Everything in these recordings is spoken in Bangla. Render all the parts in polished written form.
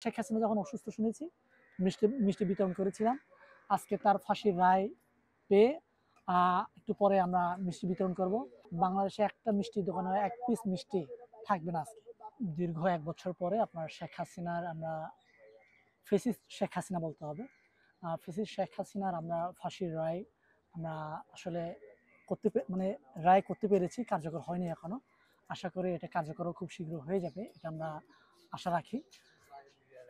শেখ হাসিনা যখন অসুস্থ শুনেছি মিষ্টি মিষ্টি বিতরণ করেছিলাম। আজকে তার ফাঁসির রায় পেয়ে একটু পরে আমরা মিষ্টি বিতরণ করব। বাংলাদেশে একটা মিষ্টির দোকানে এক পিস মিষ্টি থাকবে না আজকে। দীর্ঘ ১ বছর পরে আপনার শেখ হাসিনার আমরা ফেসিস্ট শেখ হাসিনা বলতে হবে। ফেসিস্ট শেখ হাসিনার আমরা ফাঁসির রায় আমরা আসলে মানে রায় করতে পেরেছি, কার্যকর হয়নি এখনো। আশা করি এটা কার্যকরও খুব শীঘ্র হয়ে যাবে, এটা আমরা আশা রাখি।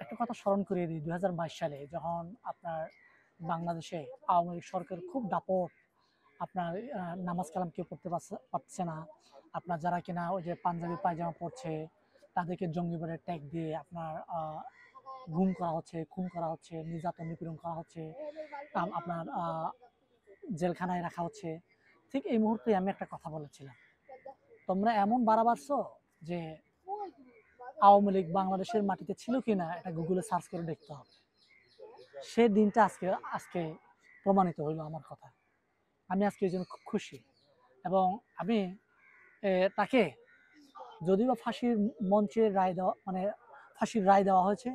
একটা কথা স্মরণ করিয়ে দিই, ২০২২ সালে যখন আপনার বাংলাদেশে আওয়ামী লীগ সরকার খুব দাপট, আপনার নামাজ কালাম কেউ পড়তে পারছে না, আপনার যারা কিনা ওই যে পাঞ্জাবি পায়জামা পড়ছে তাদেরকে জঙ্গিবাদের ট্যাগ দিয়ে আপনার গুম করা হচ্ছে, খুন করা হচ্ছে, নির্যাতন নিপীড়ন করা হচ্ছে, আপনার জেলখানায় রাখা হচ্ছে। ঠিক এই মুহূর্তে আমি একটা কথা বলেছিলাম, তোমরা এমন বাড়াবাড়ছো যে আওয়ামী লীগ বাংলাদেশের মাটিতে ছিল কিনা এটা গুগলে সার্চ করে দেখতে হবে। সে দিনটা আজকে আজকে প্রমাণিত হইলো আমার কথা। আমি আজকে এই জন্য খুব খুশি এবং আমি তাকে যদিও ফাঁসির মঞ্চে রায় দেওয়া মানে ফাঁসির রায় দেওয়া হয়েছে,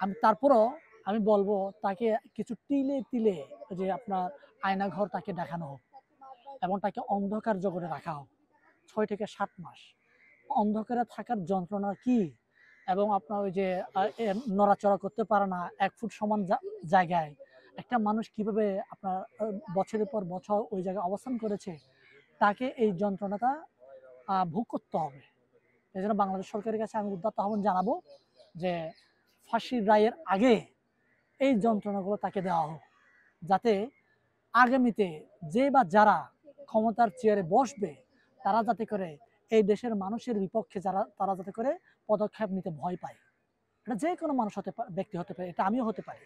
আমি তারপরও আমি বলবো তাকে কিছু তিলে তিলে যে আপনার আয়নাঘর তাকে দেখানো হোক এবং তাকে অন্ধকার জগতে রাখা হোক ৬ থেকে ৭ মাস। অন্ধকারে থাকার যন্ত্রণা কি এবং আপনার ওই যে নড়াচড়া করতে পারে না ১ ফুট সমান জায়গায় একটা মানুষ কিভাবে আপনার বছরের পর বছর ওই জায়গায় অবস্থান করেছে, তাকে এই যন্ত্রণাটা ভোগ করতে হবে। এই জন্য বাংলাদেশ সরকারের কাছে আমি উদাত্ত আহ্বান জানাবো যে ফাঁসির রায়ের আগে এই যন্ত্রণাগুলো তাকে দেওয়া হোক, যাতে আগামীতে যে বা যারা ক্ষমতার চেয়ারে বসবে তারা যাতে করে এই দেশের মানুষের বিপক্ষে তারা যাতে করে পদক্ষেপ নিতে ভয় পায়। এটা যে কোনো মানুষ হতে পারে, ব্যক্তি হতে পারে, এটা আমিও হতে পারি,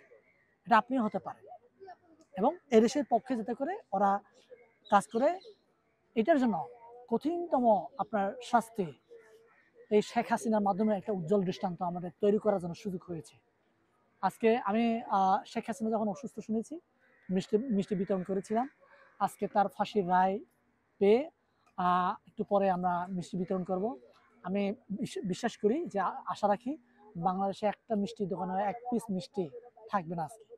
এটা আপনিও হতে পারে, এবং এদেশের পক্ষে যাতে করে ওরা কাজ করে। এটার জন্য কঠিনতম আপনার শাস্তি এই শেখ হাসিনার মাধ্যমে একটা উজ্জ্বল দৃষ্টান্ত আমাদের তৈরি করার জন্য সুযোগ হয়েছে। আজকে আমি শেখ হাসিনা যখন অসুস্থ শুনেছি মিষ্টি মিষ্টি বিতরণ করেছিলাম। আজকে তার ফাঁসির রায় পেয়ে একটু পরে আমরা মিষ্টি বিতরণ করব। আমি বিশ্বাস করি যে আশা রাখি বাংলাদেশে একটা মিষ্টির দোকানে এক পিস মিষ্টি থাকবে না আজকে।